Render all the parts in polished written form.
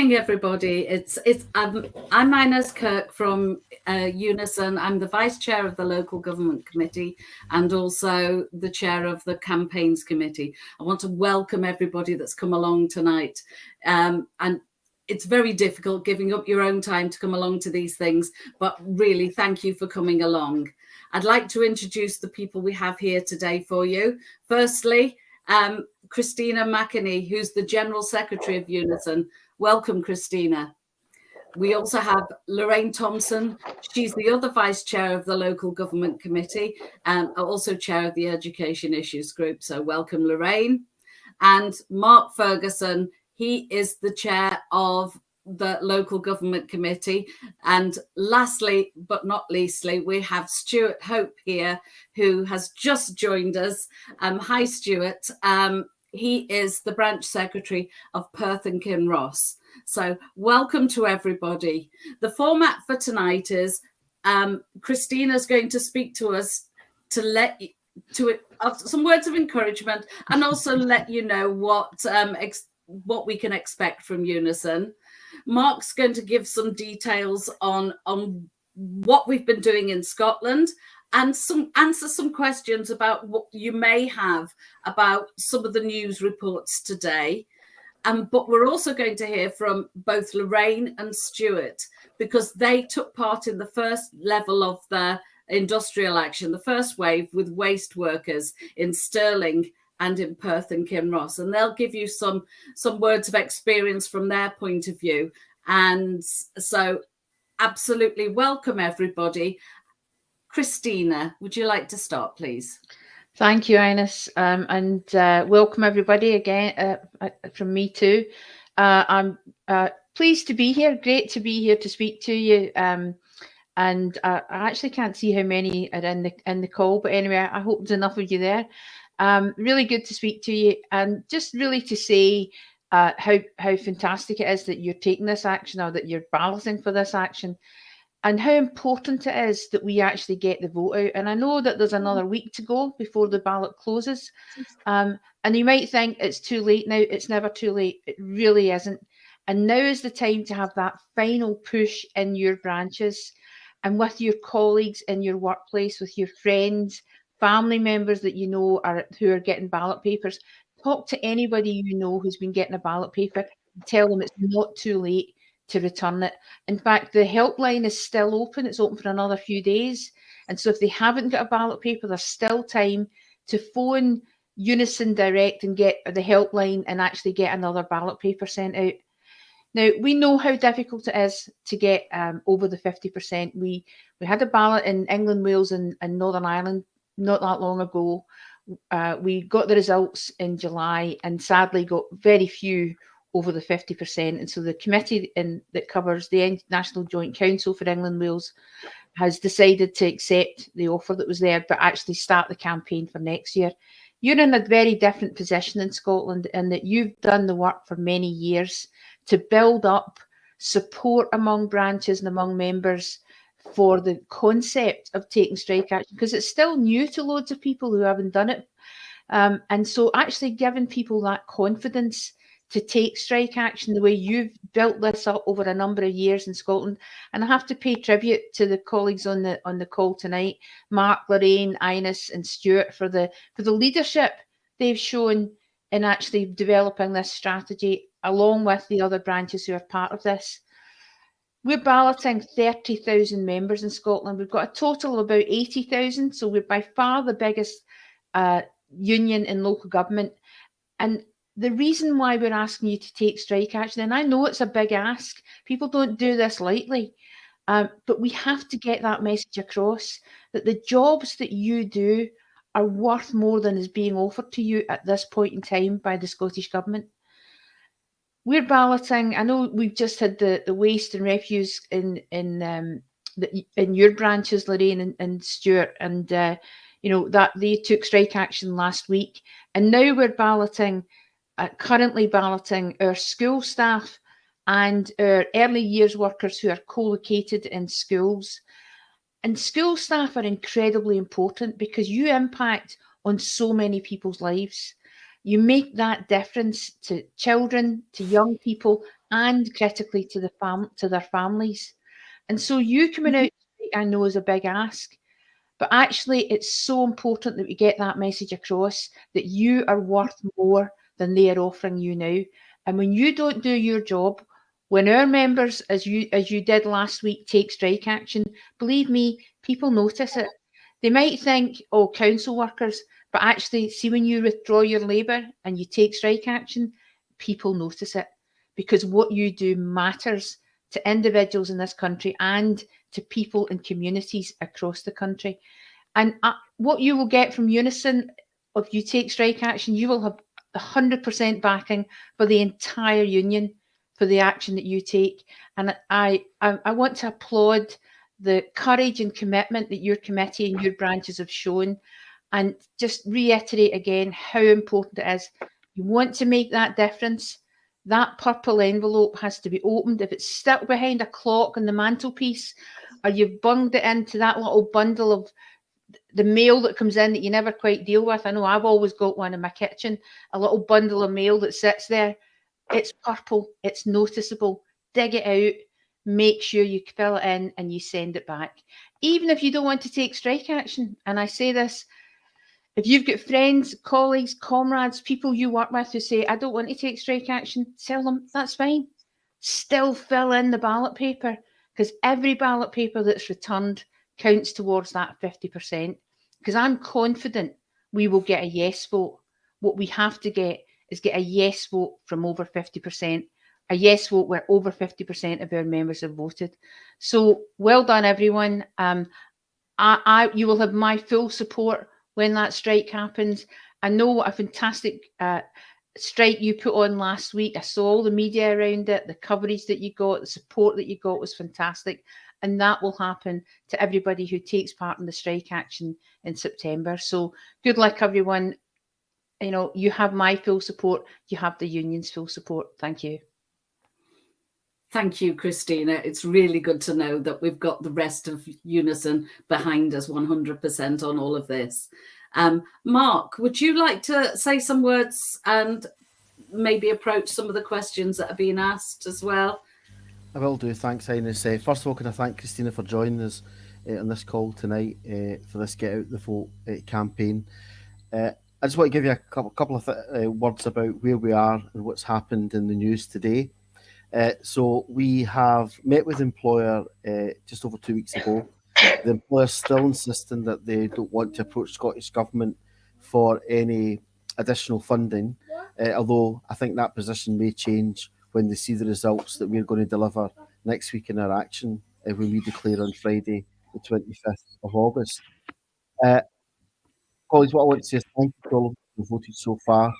evening, everybody. I'm Ines Kirk from UNISON. I'm the Vice Chair of the Local Government Committee and also the Chair of the Campaigns Committee. I want to welcome everybody that's come along tonight. And it's very difficult giving up your own time to come along to these things, but really thank you for coming along. I'd like to introduce the people we have here today for you. Firstly, Christina McAnea, who's the General Secretary of UNISON. Welcome, Christina. We also have Lorraine Thompson. She's the other Vice Chair of the Local Government Committee and also Chair of the Education Issues Group. So welcome, Lorraine. And Mark Ferguson, he is the Chair of the Local Government Committee. And lastly, but not leastly, we have Stuart Hope here, who has just joined us. Hi, Stuart. He is the Branch Secretary of Perth and Kinross. So welcome to everybody. The format for tonight is Christina's going to speak to us to some words of encouragement and also let you know what we can expect from UNISON. Mark's going to give some details on what we've been doing in Scotland and answer some questions about what you may have about some of the news reports today. But we're also going to hear from both Lorraine and Stuart because they took part in the first level of the industrial action, the first wave with waste workers in Stirling and in Perth and Kinross. And they'll give you some words of experience from their point of view. And so absolutely welcome, everybody. Christina, would you like to start, please? Thank you, Ines, and welcome everybody again from me too. I'm pleased to be here. Great to be here to speak to you. And I actually can't see how many are in the call, but anyway, I hope there's enough of you there. Really good to speak to you, and just really to say how fantastic it is that you're taking this action or that you're balloting for this action. And how important it is that we actually get the vote out. And I know that there's another week to go before the ballot closes. And you might think it's too late now. It's never too late. It really isn't. And now is the time to have that final push in your branches and with your colleagues in your workplace, with your friends, family members that you know who are getting ballot papers. Talk to anybody you know who's been getting a ballot paper. Tell them it's not too late to return it. In fact, the helpline is still open. It's open for another few days. And so if they haven't got a ballot paper, there's still time to phone UNISON Direct and get the helpline and actually get another ballot paper sent out. Now, we know how difficult it is to get over the 50%. We had a ballot in England, Wales and Northern Ireland not that long ago. We got the results in July and sadly got very few over the 50%. And so the committee that covers the National Joint Council for England and Wales has decided to accept the offer that was there, but actually start the campaign for next year. You're in a very different position in Scotland in that you've done the work for many years to build up support among branches and among members for the concept of taking strike action, because it's still new to loads of people who haven't done it. And so actually giving people that confidence to take strike action the way you've built this up over a number of years in Scotland. And I have to pay tribute to the colleagues on the call tonight, Mark, Lorraine, Ines and Stuart for the leadership they've shown in actually developing this strategy along with the other branches who are part of this. We're balloting 30,000 members in Scotland. We've got a total of about 80,000. So we're by far the biggest union in local government. And the reason why we're asking you to take strike action, and I know it's a big ask, people don't do this lightly, but we have to get that message across that the jobs that you do are worth more than is being offered to you at this point in time by the Scottish Government. We're balloting. I know we've just had the waste and refuse in your branches, Lorraine and Stuart, and you know that they took strike action last week, and now we're balloting. Currently balloting our school staff and our early years workers who are co-located in schools. And school staff are incredibly important because you impact on so many people's lives. You make that difference to children, to young people, and critically to their families. And so you coming out, I know, is a big ask. But actually, it's so important that we get that message across that you are worth more than they are offering you now. And when you don't do your job, when our members, as you did last week, take strike action, believe me, people notice it. They might think, oh, council workers, but actually, see when you withdraw your labour and you take strike action, people notice it because what you do matters to individuals in this country and to people and communities across the country. And what you will get from UNISON, if you take strike action, you will have 100% backing for the entire union for the action that you take. And I want to applaud the courage and commitment that your committee and your branches have shown, and just reiterate again how important it is. You want to make that difference. That purple envelope has to be opened. If it's stuck behind a clock on the mantelpiece, or you've bunged it into that little bundle of the mail that comes in that you never quite deal with. I know I've always got one in my kitchen, a little bundle of mail that sits there. It's purple, it's noticeable. Dig it out, make sure you fill it in and you send it back. Even if you don't want to take strike action, and I say this, if you've got friends, colleagues, comrades, people you work with who say, I don't want to take strike action, tell them that's fine. Still fill in the ballot paper, because every ballot paper that's returned counts towards that 50%. Because I'm confident we will get a yes vote. What we have to get is get a yes vote from over 50%, a yes vote where over 50% of our members have voted. So well done, everyone. You will have my full support when that strike happens. I know what a fantastic strike you put on last week. I saw all the media around it, the coverage that you got, the support that you got was fantastic. And that will happen to everybody who takes part in the strike action in September. So good luck, everyone. You know, you have my full support. You have the union's full support. Thank you. Thank you, Christina. It's really good to know that we've got the rest of UNISON behind us 100% on all of this. Mark, would you like to say some words and maybe approach some of the questions that are being asked as well? I will do. Thanks, Ines. First of all, can I thank Christina for joining us on this call tonight for this Get Out the Vote campaign. I just want to give you a couple of words about where we are and what's happened in the news today. So we have met with the employer just over 2 weeks ago. The employer is still insisting that they don't want to approach Scottish Government for any additional funding, although I think that position may change when they see the results that we're going to deliver next week in our action when we declare on Friday, the 25th of August. Colleagues, what I want to say is thank you to all who voted so far,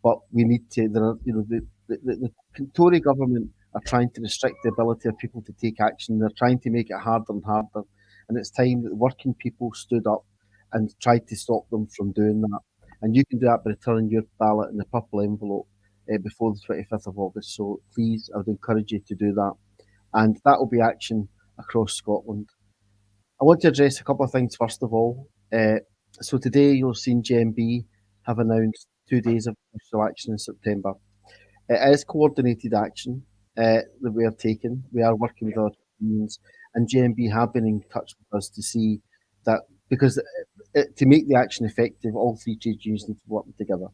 but we need to, the Tory government are trying to restrict the ability of people to take action. They're trying to make it harder and harder. And it's time that working people stood up and tried to stop them from doing that. And you can do that by returning your ballot in the purple envelope before the 25th of August. So please, I would encourage you to do that. And that will be action across Scotland. I want to address a couple of things first of all. So today you'll see GMB have announced 2 days of official action in September. It is coordinated action that we are taking. We are working with our unions, and GMB have been in touch with us to see that, because to make the action effective, all three trade unions need to work together.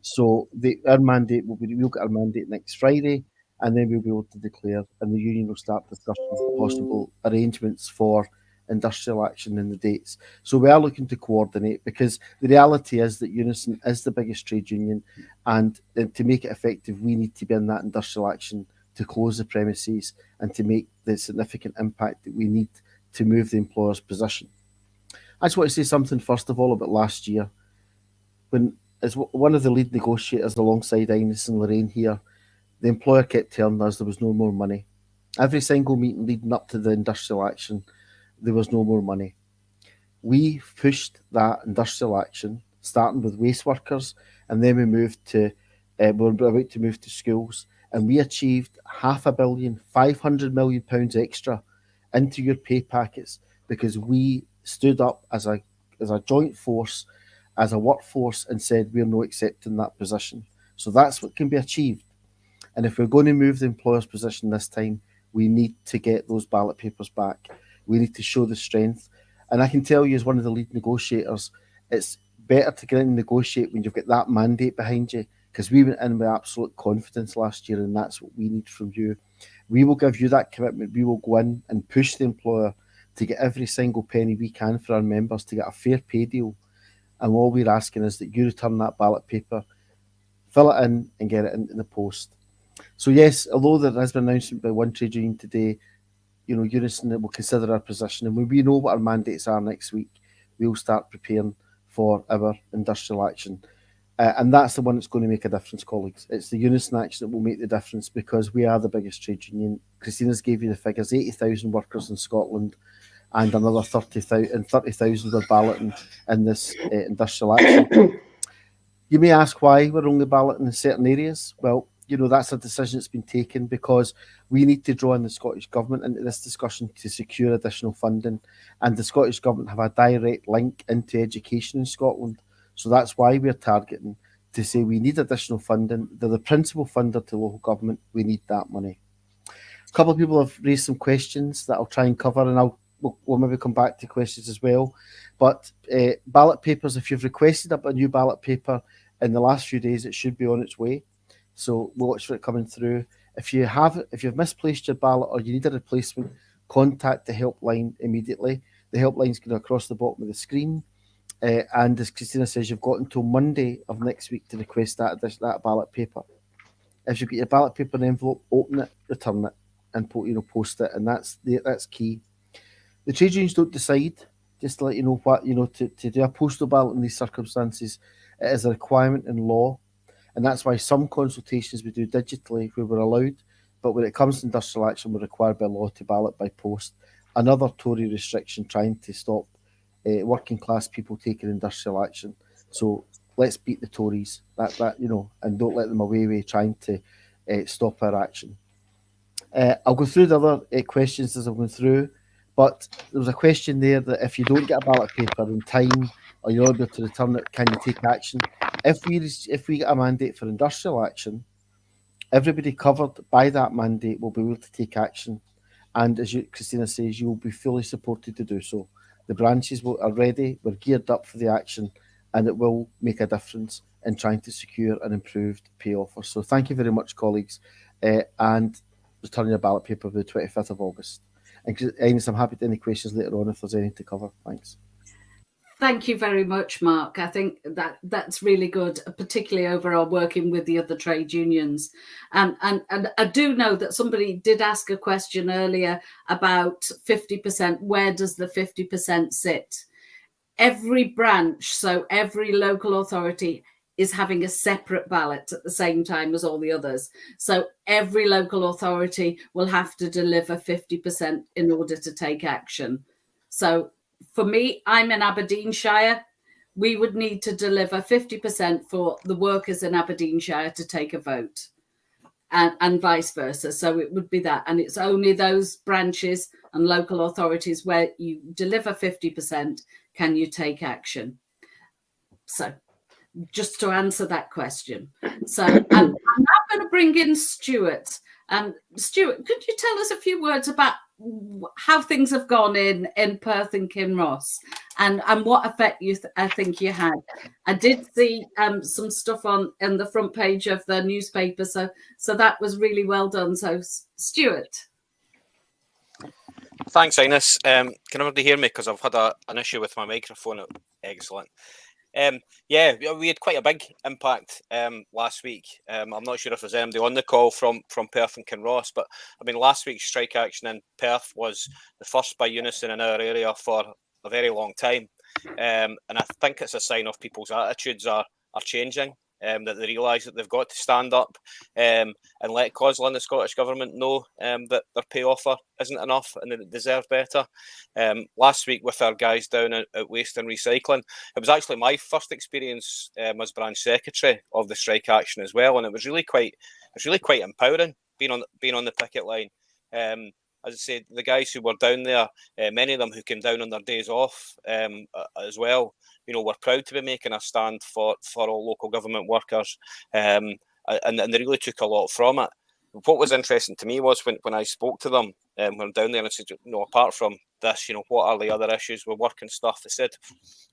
So our mandate we'll get our mandate next Friday, and then we'll be able to declare, and the union will start discussing possible arrangements for industrial action in the dates. So we are looking to coordinate, because the reality is that UNISON is the biggest trade union, and to make it effective, we need to be in that industrial action to close the premises and to make the significant impact that we need to move the employer's position. I just want to say something first of all about last year, when, as one of the lead negotiators alongside Ines and Lorraine here, the employer kept telling us there was no more money. Every single meeting leading up to the industrial action, there was no more money. We pushed that industrial action, starting with waste workers, and then we moved to, we're about to move to schools, and we achieved £500 million, £500 million extra into your pay packets, because we stood up as a joint force, as a workforce, and said we're not accepting that position. So that's what can be achieved. And if we're going to move the employer's position this time, we need to get those ballot papers back. We need to show the strength. And I can tell you, as one of the lead negotiators, it's better to get in and negotiate when you've got that mandate behind you, because we went in with absolute confidence last year, and that's what we need from you. We will give you that commitment. We will go in and push the employer to get every single penny we can for our members, to get a fair pay deal. And all we're asking is that you return that ballot paper, fill it in and get it into the post. So yes, although there has been an announcement by one trade union today, UNISON will consider our position, and when we know what our mandates are next week, we'll start preparing for our industrial action. And that's the one that's going to make a difference, colleagues. It's the UNISON action that will make the difference, because we are the biggest trade union. Christina's gave you the figures: 80,000 workers in Scotland, and another 30,000 were balloting in this industrial action. You may ask why we're only balloting in certain areas. Well, that's a decision that's been taken because we need to draw in the Scottish Government into this discussion to secure additional funding. And the Scottish Government have a direct link into education in Scotland. So that's why we're targeting to say we need additional funding. They're the principal funder to local government. We need that money. A couple of people have raised some questions that I'll try and cover, and we'll maybe come back to questions as well. But ballot papers, if you've requested a new ballot paper in the last few days, it should be on its way. So we'll watch for it coming through. If you've misplaced your ballot or you need a replacement, contact the helpline immediately. The helpline's going across the bottom of the screen. And as Christina says, you've got until Monday of next week to request that ballot paper. If you've got your ballot paper in an envelope, open it, return it, and post it. And that's key. The trade unions don't decide. Just to let you know to do a postal ballot in these circumstances, it is a requirement in law. And that's why some consultations we do digitally where we're allowed, but when it comes to industrial action, we're required by law to ballot by post. Another Tory restriction trying to stop working class people taking industrial action. So let's beat the Tories, and don't let them away trying to stop our action. I'll go through the other questions as I'm going through, but there was a question there that if you don't get a ballot paper in time or you're not able to return it, can you take action? If we get a mandate for industrial action, everybody covered by that mandate will be able to take action. And as Christina says, you will be fully supported to do so. The branches are ready, we're geared up for the action, and it will make a difference in trying to secure an improved pay offer. So thank you very much, colleagues, and return your ballot paper by the 25th of August. And Agnes, I'm happy to any questions later on if there's anything to cover. Thanks. Thank you very much, Mark. I think that's really good, particularly over our working with the other trade unions. And I do know that somebody did ask a question earlier about 50%. Where does the 50% sit? Every branch, so every local authority is having a separate ballot at the same time as all the others. So every local authority will have to deliver 50% in order to take action. So for me, I'm in Aberdeenshire. We would need to deliver 50% for the workers in Aberdeenshire to take a vote, and vice versa. So it would be that. And it's only those branches and local authorities where you deliver 50% can you take action. So just to answer that question. So I'm now going to bring in Stuart. Stuart, could you tell us a few words about how things have gone in Perth and Kinross and what effect I think you had? I did see some stuff in the front page of the newspaper, so that was really well done. So Stuart. Thanks, Ines. Can everybody hear me? Because I've had an issue with my microphone. Excellent. Yeah, we had quite a big impact last week. I'm not sure if there's anybody on the call from Perth and Kinross, but I mean, last week's strike action in Perth was the first by UNISON in our area for a very long time. And I think it's a sign of people's attitudes are changing, that they realise that they've got to stand up and let COSLA and the Scottish Government know that their pay offer isn't enough and that they deserve better. Last week with our guys down at Waste and Recycling, it was actually my first experience as branch secretary of the strike action as well, and it was really quite empowering being on the picket line. As I said, the guys who were down there, many of them who came down on their days off as well, were proud to be making a stand for all local government workers, and they really took a lot from it. what was interesting to me was when I spoke to them when I'm down there and I said, apart from this, what are the other issues with work and stuff? They said,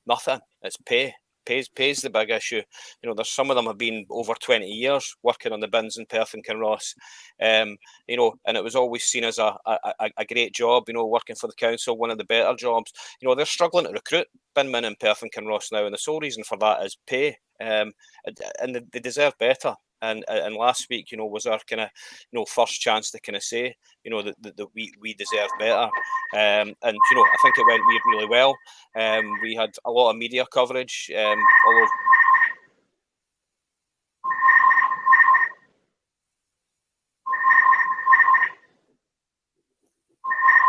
nothing. It's pay. Pays the big issue. There's some of them have been over 20 years working on the bins in Perth and Kinross, and it was always seen as a great job, working for the council, one of the better jobs. They're struggling to recruit binmen in Perth and Kinross now, and the sole reason for that is pay, and they deserve better. And last week, was our kind of, first chance to kind of say, that we deserve better. And I think it went really well. We had a lot of media coverage all over.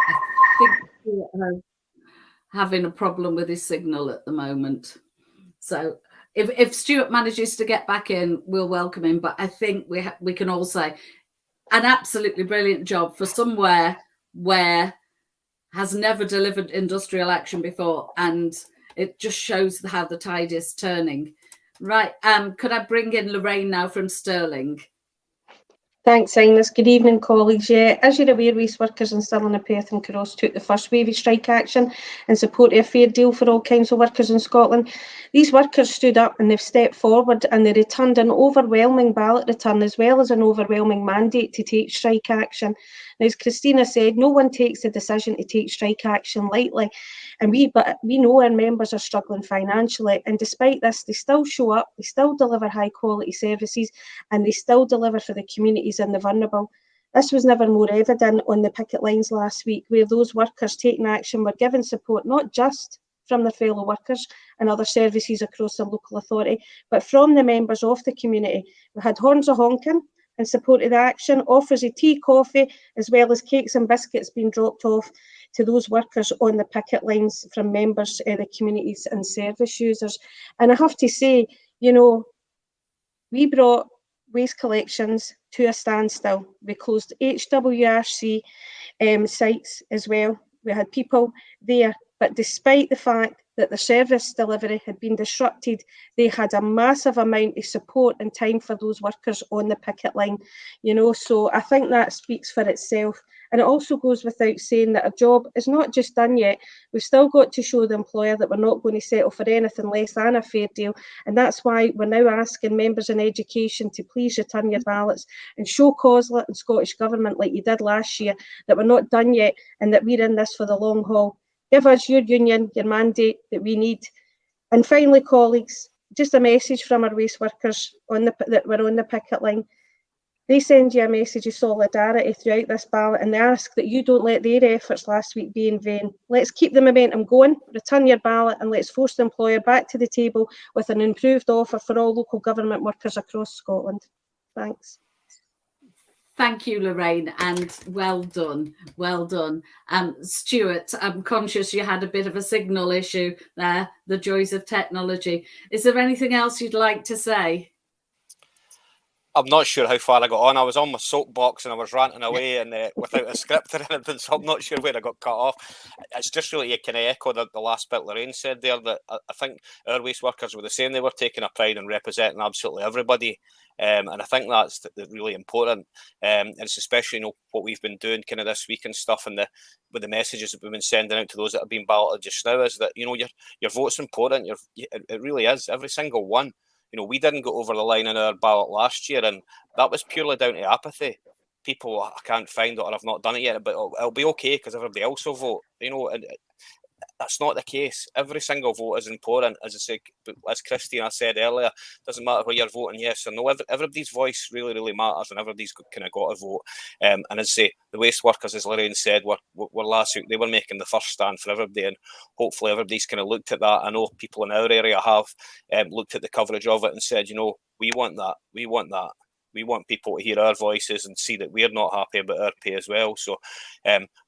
I think we're having a problem with his signal at the moment. So if Stuart manages to get back in, we'll welcome him. But I think we can all say an absolutely brilliant job for somewhere where has never delivered industrial action before, and it just shows how the tide is turning. Right, could I bring in Lorraine now from Stirling? Thanks, Ines. Good evening, colleagues. Yeah, as you're aware, waste workers in Stirling and Perth and Kinross took the first wave of strike action in support of a fair deal for all council workers in Scotland. These workers stood up and they've stepped forward and they returned an overwhelming ballot return as well as an overwhelming mandate to take strike action. Now, as Christina said, no one takes the decision to take strike action lightly, but we know our members are struggling financially, and despite this, they still show up, they still deliver high quality services, and they still deliver for the communities and the vulnerable. This was never more evident on the picket lines last week, where those workers taking action were given support not just from their fellow workers and other services across the local authority, but from the members of the community. We had horns a honking in support of the action, offers of tea, coffee, as well as cakes and biscuits being dropped off to those workers on the picket lines from members of the communities and service users. And I have to say, we brought waste collections to a standstill. We closed HWRC sites as well. We had people there, but despite the fact that the service delivery had been disrupted, they had a massive amount of support and time for those workers on the picket line, so I think that speaks for itself. And it also goes without saying that our job is not just done yet. We've still got to show the employer that we're not going to settle for anything less than a fair deal. And that's why we're now asking members in education to please return your ballots and show COSLA and Scottish Government, like you did last year, that we're not done yet and that we're in this for the long haul. Give us your union, your mandate that we need. And finally, colleagues, just a message from our waste workers that were on the picket line. They send you a message of solidarity throughout this ballot, and they ask that you don't let their efforts last week be in vain. Let's keep the momentum going, return your ballot, and let's force the employer back to the table with an improved offer for all local government workers across Scotland. Thanks. Thank you, Lorraine, and well done. Well done. Stuart, I'm conscious you had a bit of a signal issue there, the joys of technology. Is there anything else you'd like to say? I'm not sure how far I got on. I was on my soapbox and I was ranting away and without a script or anything, so I'm not sure where I got cut off. It's just really a kind of echo the last bit Lorraine said there, that I think our waste workers were the same. They were taking a pride in representing absolutely everybody. And I think that's really important. And it's especially, what we've been doing kind of this week and stuff, and with the messages that we've been sending out to those that have been balloted just now, is that, your vote's important. It really is. Every single one. We didn't go over the line in our ballot last year, and that was purely down to apathy. People, I can't find it or I've not done it yet, but it'll be okay because everybody else will vote. And that's not the case. Every single vote is important. As I say, as Christina said earlier, doesn't matter where you're voting yes or no. Everybody's voice really, really matters, and everybody's kind of got to vote. And as I say, the waste workers, as Lorraine said, were last week. They were making the first stand for everybody, and hopefully everybody's kind of looked at that. I know people in our area have looked at the coverage of it and said, we want that. We want that. We want people to hear our voices and see that we're not happy about our pay as well. So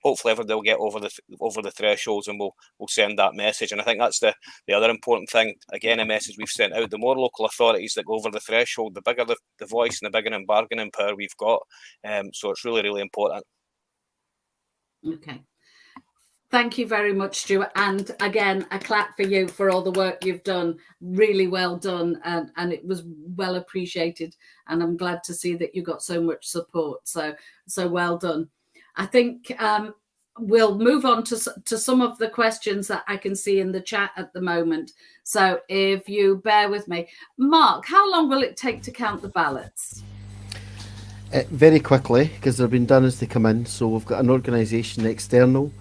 hopefully everybody will get over the thresholds, and we'll send that message. And I think that's the other important thing. Again, a message we've sent out: the more local authorities that go over the threshold, the bigger the voice and the bigger bargaining power we've got. So it's really, really important. Okay. Thank you very much, Stuart. And again, a clap for you for all the work you've done. Really well done. And it was well appreciated. And I'm glad to see that you got so much support. So well done. I think we'll move on to some of the questions that I can see in the chat at the moment. So if you bear with me. Mark, how long will it take to count the ballots? Very quickly, because they've been done as they come in. So we've got an organisation external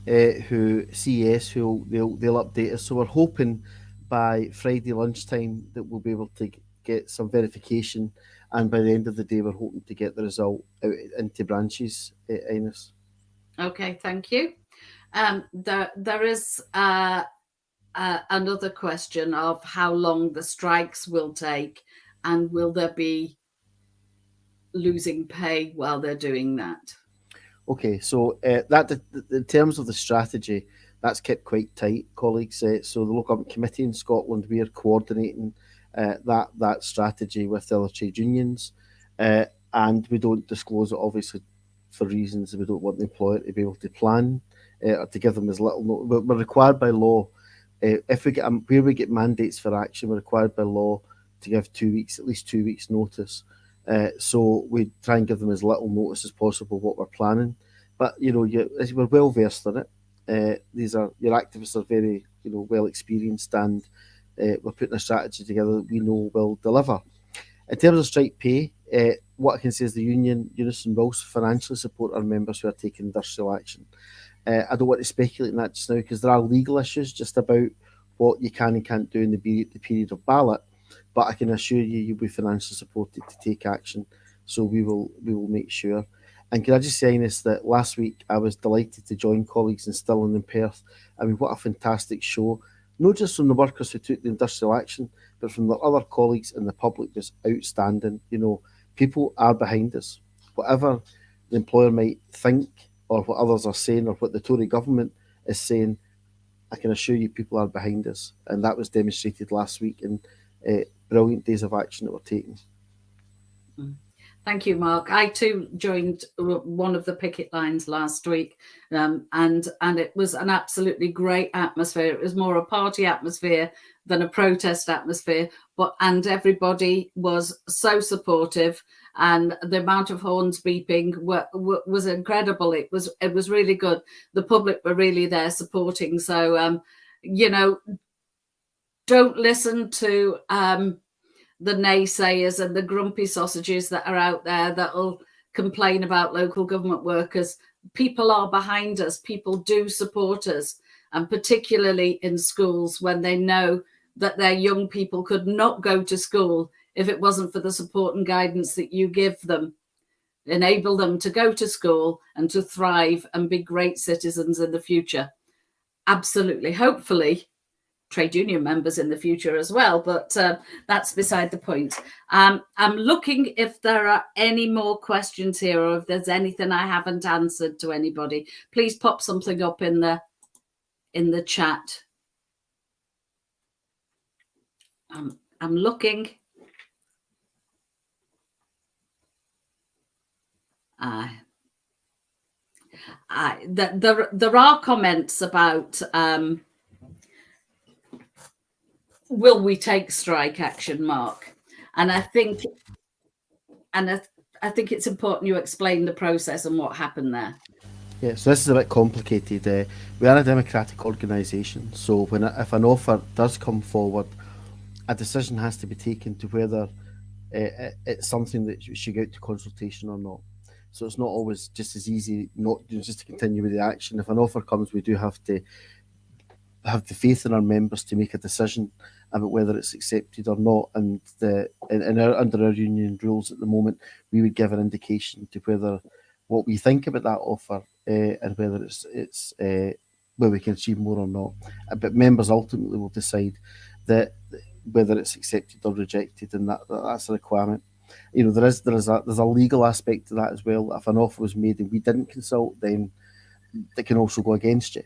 who CES who they'll update us. So we're hoping by Friday lunchtime that we'll be able to get some verification, and by the end of the day we're hoping to get the result out into branches. Ines. Okay, thank you. There is another question of how long the strikes will take, and will there be losing pay while they're doing that? Okay, so that in terms of the strategy, that's kept quite tight, colleagues. So the local government committee in Scotland, we are coordinating that strategy with the other trade unions, and we don't disclose it obviously for reasons we don't want the employer to be able to plan or to give them as little notice. We're required by law, if we get where we get mandates for action, we're required by law to give 2 weeks, at least 2 weeks notice. So we try and give them as little notice as possible what we're planning. But we're well versed in it. Your activists are very well experienced, and we're putting a strategy together that we know will deliver. In terms of strike pay, what I can say is the union, UNISON, will financially support our members who are taking industrial action. I don't want to speculate on that just now because there are legal issues just about what you can and can't do in the period of ballot. But I can assure you, you'll be financially supported to take action. So we will make sure. And can I just say, Ines, that last week I was delighted to join colleagues in Stirling and Perth. I mean, what a fantastic show. Not just from the workers who took the industrial action, but from the other colleagues in the public, was outstanding. People are behind us. Whatever the employer might think, or what others are saying, or what the Tory government is saying, I can assure you people are behind us. And that was demonstrated last week in brilliant days of action that were taken. Thank you, Mark. I too joined one of the picket lines last week, and it was an absolutely great atmosphere. It was more a party atmosphere than a protest atmosphere, and everybody was so supportive, and the amount of horns beeping was incredible. It was really good. The public were really there supporting. So don't listen to the naysayers and the grumpy sausages that are out there that'll complain about local government workers. People are behind us. People do support us, and particularly in schools when they know that their young people could not go to school if it wasn't for the support and guidance that you give them. Enable them to go to school and to thrive and be great citizens in the future. Absolutely. Hopefully, trade union members in the future as well, but that's beside the point. I'm looking if there are any more questions here, or if there's anything I haven't answered to anybody. Please pop something up in the chat. I'm looking. There are comments about will we take strike action, Mark? And I think it's important you explain the process and what happened there. Yeah, so this is a bit complicated. We are a democratic organisation, so if an offer does come forward, a decision has to be taken to whether it's something that should go out to consultation or not. So it's not always just as easy not just to continue with the action. If an offer comes, we do have to have the faith in our members to make a decision about whether it's accepted or not. And under our union rules at the moment, we would give an indication to whether what we think about that offer and whether it's where we can achieve more or not. But members ultimately will decide that whether it's accepted or rejected, and that's a requirement. There's a legal aspect to that as well. If an offer was made and we didn't consult, then they can also go against you.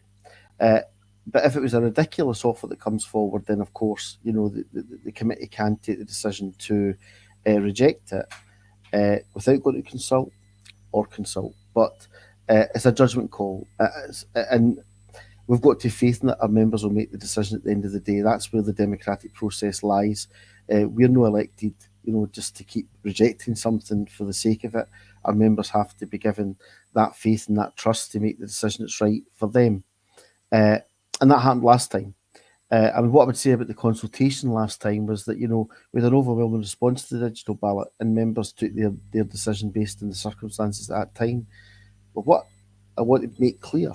But if it was a ridiculous offer that comes forward, then of course, the committee can take the decision to reject it without going to consult. But it's a judgment call. And we've got to have faith in that our members will make the decision at the end of the day. That's where the democratic process lies. We're not elected, just to keep rejecting something for the sake of it. Our members have to be given that faith and that trust to make the decision that's right for them. And that happened last time. What I would say about the consultation last time was that, we had an overwhelming response to the digital ballot, and members took their decision based on the circumstances at that time. But what I want to make clear,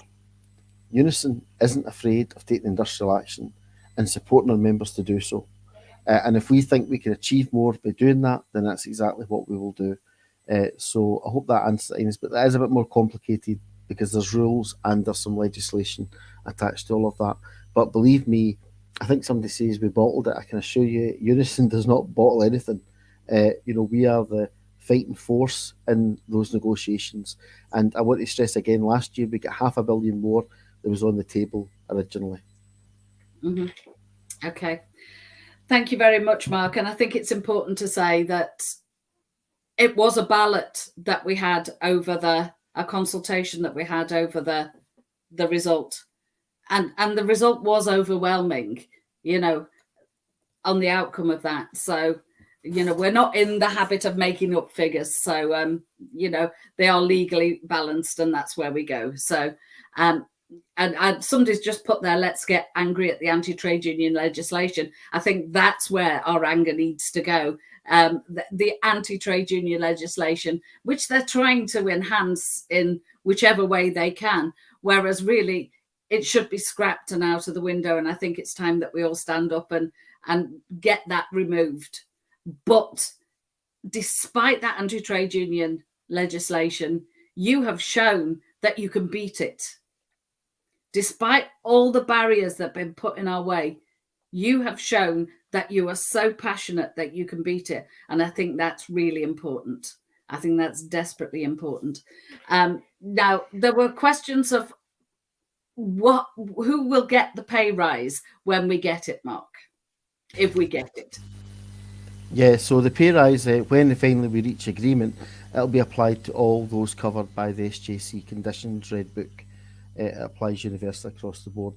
UNISON isn't afraid of taking industrial action and supporting our members to do so. And if we think we can achieve more by doing that, then that's exactly what we will do. So I hope that answers it, but that is a bit more complicated because there's rules and there's some legislation attached to all of that. But believe me, I think somebody says we bottled it. I can assure you, UNISON does not bottle anything. We are the fighting force in those negotiations. And I want to stress again, last year we got $500 million more that was on the table originally. Mm-hmm. Okay. Thank you very much, Mark. And I think it's important to say that it was a ballot that we had over a consultation that we had over the result. And the result was overwhelming, on the outcome of that. So, we're not in the habit of making up figures. So, they are legally balanced, and that's where we go. So, and somebody's just put there, let's get angry at the anti-trade union legislation. I think that's where our anger needs to go. The anti-trade union legislation, which they're trying to enhance in whichever way they can, whereas really it should be scrapped and out of the window. And I think it's time that we all stand up and get that removed. But despite that anti-trade union legislation, you have shown that you can beat it. Despite all the barriers that have been put in our way, you have shown that you are so passionate that you can beat it. And I think that's really important. I think that's desperately important. Now, there were questions of who will get the pay rise when we get it, Mark, if we get it. Yeah, so the pay rise, when finally we reach agreement, it'll be applied to all those covered by the SJC conditions red book. It applies universally across the board.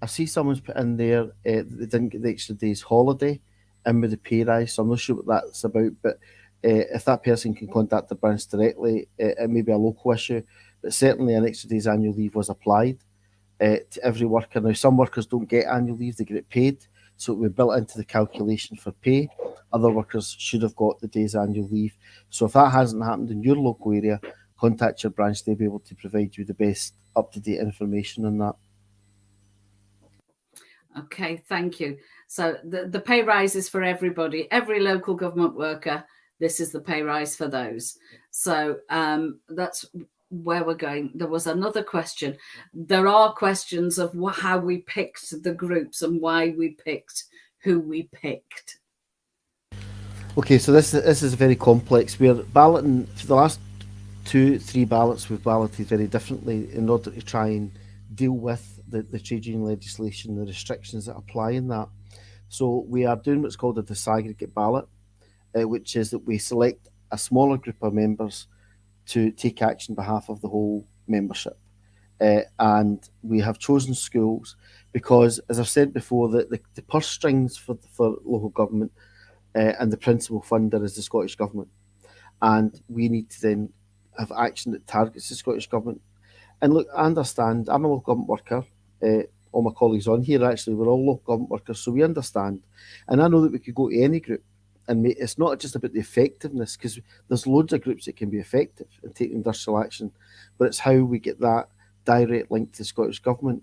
I see someone's put in there they didn't get the extra day's holiday in with the pay rise, so I'm not sure what that's about, but if that person can contact the branch directly, it may be a local issue, but certainly an extra day's annual leave was applied to every worker. Now, some workers don't get annual leave, they get it paid, so it will be built into the calculation for pay. Other workers should have got the day's annual leave. So if that hasn't happened in your local area, contact your branch. They'll be able to provide you the best up-to-date information on that. Okay, thank you. So the pay rise is for everybody, every local government worker. This is the pay rise for those. So that's where we're going. There was another question. There are questions of how we picked the groups and why we picked who we picked. Okay, so this is very complex. We're balloting for the last 2-3 ballots. We've balloted very differently in order to try and deal with the trade union legislation, the restrictions that apply in that. So we are doing what's called a disaggregate ballot, which is that we select a smaller group of members to take action on behalf of the whole membership. And we have chosen schools because, as I've said before, the purse strings for local government and the principal funder is the Scottish Government. And we need to then have action that targets the Scottish Government. And look, I understand, I'm a local government worker. All my colleagues on here, actually, we're all local government workers, so we understand. And I know that we could go to any group, and it's not just about the effectiveness, because there's loads of groups that can be effective and take industrial action, but it's how we get that direct link to the Scottish Government.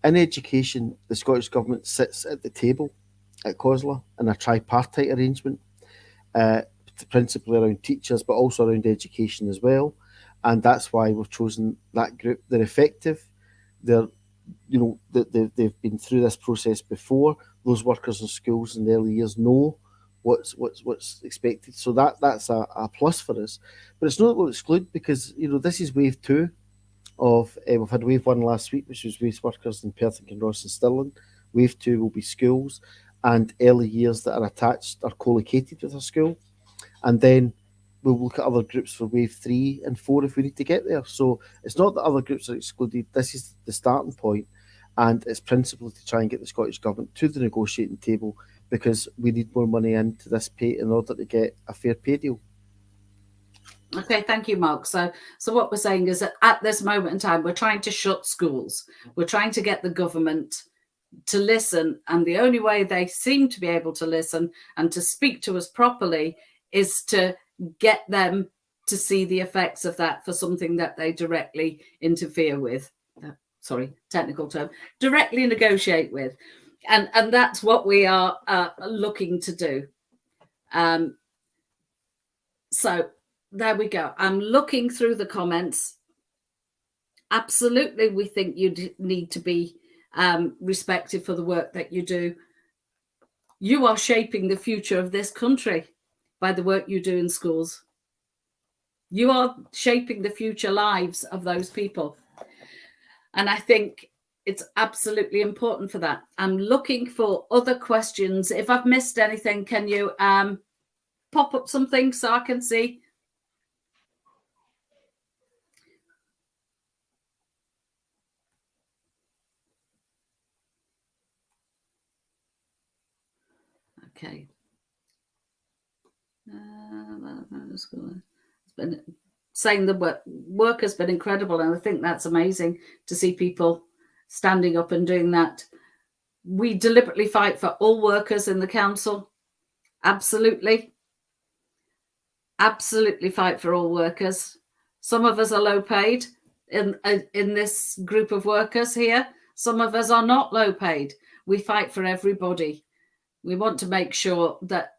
In education, the Scottish Government sits at the table at COSLA in a tripartite arrangement, principally around teachers, but also around education as well. And that's why we've chosen that group. They're effective. They've been through this process before. Those workers in schools in the early years know what's expected. So that's a plus for us. But it's not that we'll exclude, because this is wave 2 of we've had wave 1 last week, which was waste workers in Perth and Kinross and Stirling. Wave 2 will be schools and early years that are attached or co-located with a school. And then we'll look at other groups for wave 3 and 4 if we need to get there. So it's not that other groups are excluded. This is the starting point. and it's principally to try and get the Scottish Government to the negotiating table, because we need more money into this pay in order to get a fair pay deal. Okay, thank you, Mark. So what we're saying is that at this moment in time, we're trying to shut schools. We're trying to get the government to listen, and the only way they seem to be able to listen and to speak to us properly is to get them to see the effects of that for something that they directly interfere with. Sorry, technical term, directly negotiate with. And that's what we are looking to do. So there we go. I'm looking through the comments. Absolutely, we think you need to be respected for the work that you do. You are shaping the future of this country by the work you do in schools. You are shaping the future lives of those people. And I think it's absolutely important for that. I'm looking for other questions. If I've missed anything, can you pop up something so I can see? Okay. It's been saying the work has been incredible, and I think that's amazing to see people standing up and doing that. We deliberately fight for all workers in the council. Absolutely fight for all workers. Some of us are low paid in this group of workers here. Some of us are not low paid. We fight for everybody. We want to make sure that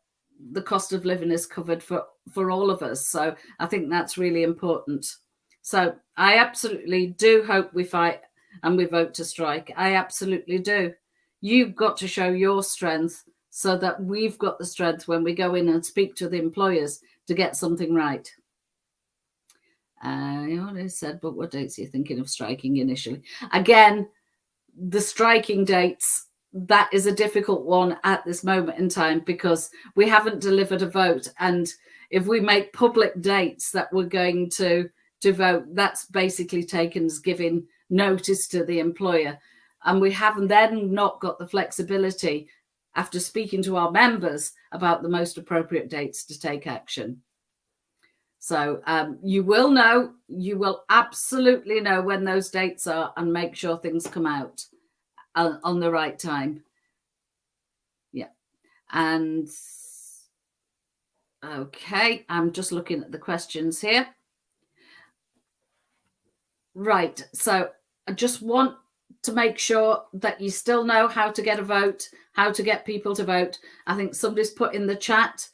the cost of living is covered for all of us. So I think that's really important. So I absolutely do hope we fight and we vote to strike. I absolutely do. You've got to show your strength so that we've got the strength when we go in and speak to the employers to get something right. I already said, but what dates are you thinking of striking initially? Again, the striking dates, that is a difficult one at this moment in time because we haven't delivered a vote. And if we make public dates that we're going to vote, that's basically taken as giving notice to the employer. And we haven't then not got the flexibility after speaking to our members about the most appropriate dates to take action. So you will absolutely know when those dates are and make sure things come out on the right time. Yeah. And okay, I'm just looking at the questions here. Right. So I just want to make sure that you still know how to get a vote, how to get people to vote. I think somebody's put in the chat,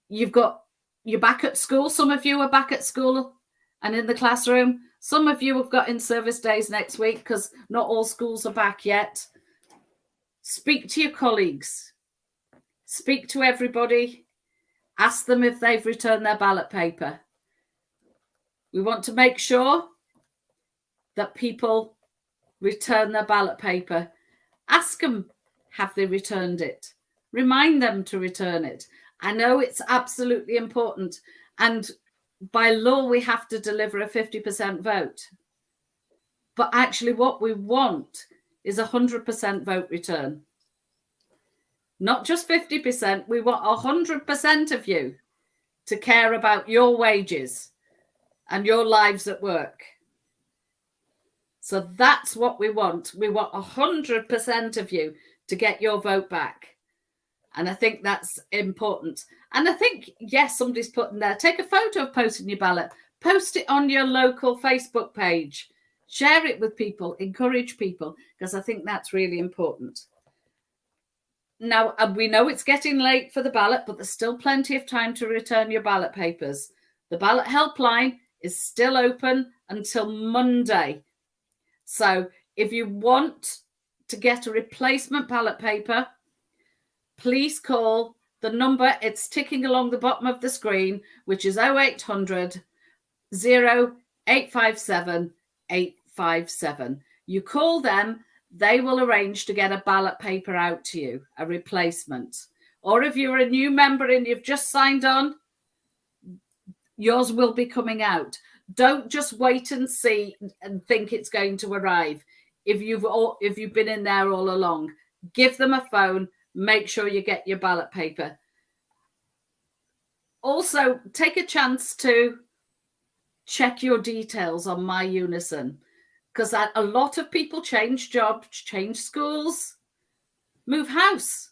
you're back at school. Some of you are back at school and in the classroom. Some of you have got in-service days next week because not all schools are back yet. Speak to your colleagues. Speak to everybody. Ask them if they've returned their ballot paper. We want to make sure that people return their ballot paper. Ask them, have they returned it? Remind them to return it. I know it's absolutely important. And by law, we have to deliver a 50% vote. But actually what we want is 100% vote return. Not just 50%. We want 100% of you to care about your wages and your lives at work. So that's what we want. We want 100% of you to get your vote back. And I think that's important. And I think, yes, somebody's put in there, take a photo of posting your ballot, post it on your local Facebook page, share it with people, encourage people, because I think that's really important. Now, we know it's getting late for the ballot, but there's still plenty of time to return your ballot papers. The ballot helpline is still open until Monday. So if you want to get a replacement ballot paper, please call the number. It's ticking along the bottom of the screen, which is 0800 0857 857. You call them, they will arrange to get a ballot paper out to you, a replacement. Or if you're a new member and you've just signed on, yours will be coming out. Don't just wait and see and think it's going to arrive. if you've been in there all along. Give them a phone. Make sure you get your ballot paper. Also, take a chance to check your details on My UNISON, because a lot of people change jobs, change schools, move house.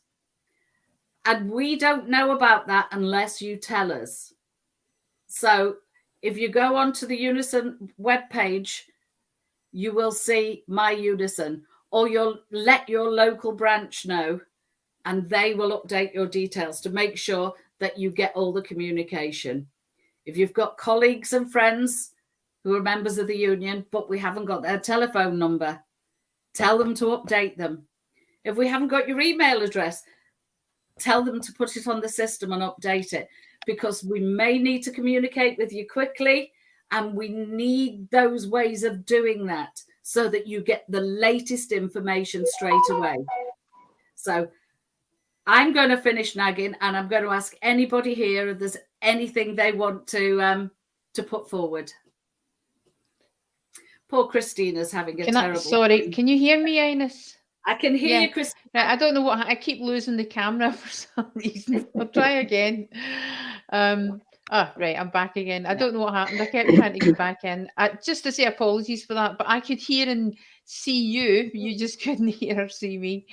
And we don't know about that unless you tell us. So if you go onto the UNISON webpage, you will see My UNISON, or you'll let your local branch know, and they will update your details to make sure that you get all the communication. If you've got colleagues and friends who are members of the union, but we haven't got their telephone number, tell them to update them. If we haven't got your email address, tell them to put it on the system and update it, because we may need to communicate with you quickly, and we need those ways of doing that so that you get the latest information straight away. So I'm going to finish nagging, and I'm going to ask anybody here if there's anything they want to put forward. Poor Christina's having a terrible... Sorry, can you hear me, Ines? I can hear you, Christina. Right, I don't know what... I keep losing the camera for some reason. I'll try again. Right, I'm back again. I don't know what happened. I kept trying to get back in. Just to say apologies for that, but I could hear and see you. You just couldn't hear or see me.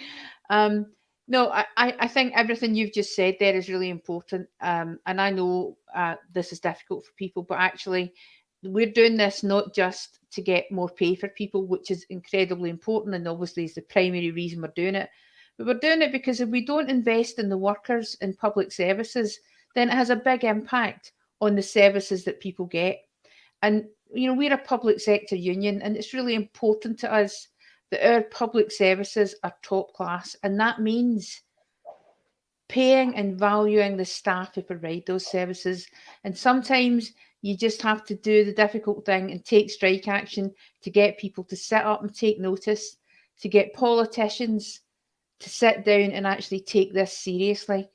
No, I think everything you've just said there is really important. And I know this is difficult for people, but actually we're doing this not just to get more pay for people, which is incredibly important and obviously is the primary reason we're doing it. But we're doing it because if we don't invest in the workers in public services, then it has a big impact on the services that people get. And, you know, we're a public sector union, and it's really important to us that our public services are top class. And that means paying and valuing the staff who provide those services. And sometimes you just have to do the difficult thing and take strike action to get people to sit up and take notice, to get politicians to sit down and actually take this seriously.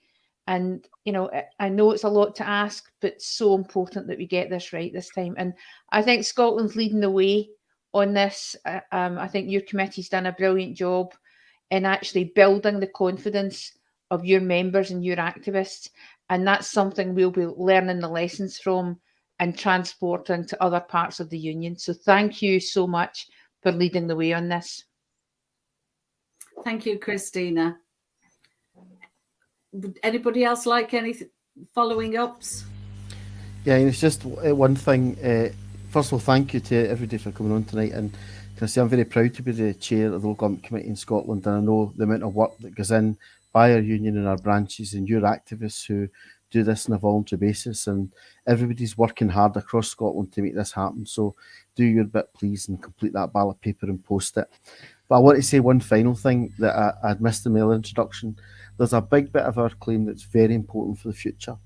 And, you know, I know it's a lot to ask, but it's so important that we get this right this time. And I think Scotland's leading the way on this. I think your committee's done a brilliant job in actually building the confidence of your members and your activists. And that's something we'll be learning the lessons from and transporting to other parts of the union. So thank you so much for leading the way on this. Thank you, Christina. Would anybody else like any following ups? Yeah, and it's just one thing. First of all, thank you to everybody for coming on tonight. And can I say I'm very proud to be the chair of the Local Government Committee in Scotland, and I know the amount of work that goes in by our union and our branches and your activists who do this on a voluntary basis, and everybody's working hard across Scotland to make this happen. So do your bit, please, and complete that ballot paper and post it. But I want to say one final thing that I'd missed in my earlier introduction. There's a big bit of our claim that's very important for the future,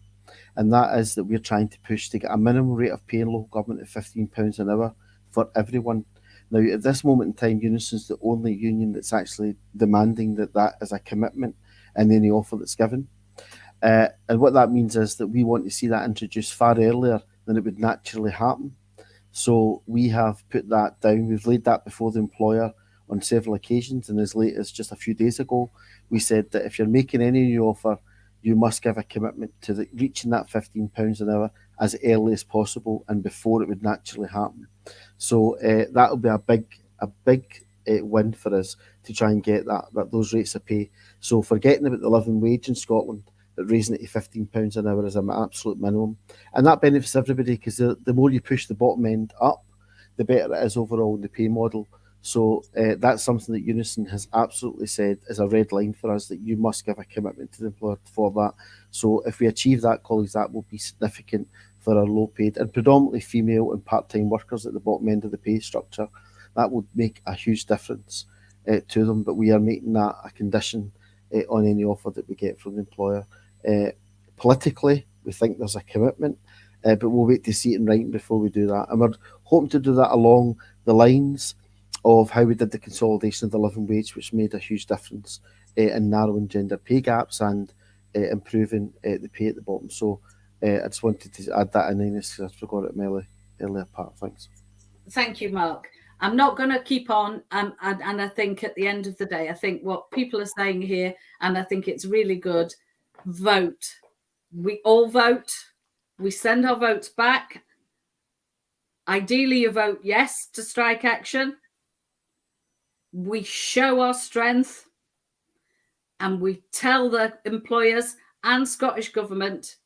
and that is that we're trying to push to get a minimum rate of pay in local government at £15 an hour for everyone. Now, at this moment in time, UNISON's the only union that's actually demanding that as a commitment in any offer that's given. And what that means is that we want to see that introduced far earlier than it would naturally happen. So we have put that down. We've laid that before the employer on several occasions, and as late as just a few days ago, we said that if you're making any new offer, you must give a commitment to reaching that £15 an hour as early as possible and before it would naturally happen. So that will be a big win for us to try and get those rates of pay. So forgetting about the living wage in Scotland, but raising it to £15 an hour is an absolute minimum. And that benefits everybody, because the more you push the bottom end up, the better it is overall in the pay model. So that's something that UNISON has absolutely said is a red line for us, that you must give a commitment to the employer for that. So if we achieve that, colleagues, that will be significant for our low paid and predominantly female and part-time workers at the bottom end of the pay structure. That would make a huge difference to them, but we are making that a condition on any offer that we get from the employer. Politically, we think there's a commitment, but we'll wait to see it in writing before we do that. And we're hoping to do that along the lines of how we did the consolidation of the living wage, which made a huge difference in narrowing gender pay gaps and improving the pay at the bottom. So I just wanted to add that in, because I forgot it in my earlier part. Thanks. Thank you, Mark. I'm not going to keep on. And I think at the end of the day, I think what people are saying here, and I think it's really good, vote. We all vote. We send our votes back. Ideally, you vote yes to strike action. We show our strength and we tell the employers and Scottish Government,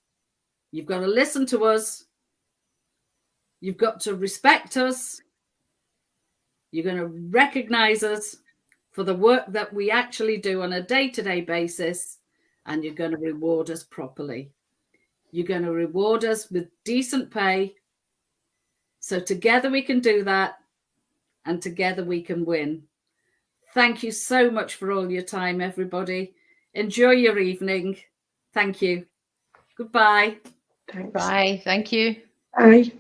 you've got to listen to us. You've got to respect us. You're going to recognise us for the work that we actually do on a day-to-day basis, and you're going to reward us properly. You're going to reward us with decent pay. So together we can do that, and together we can win. Thank you so much for all your time, everybody. Enjoy your evening. Thank you. Goodbye. Thanks. Bye. Thank you. Bye.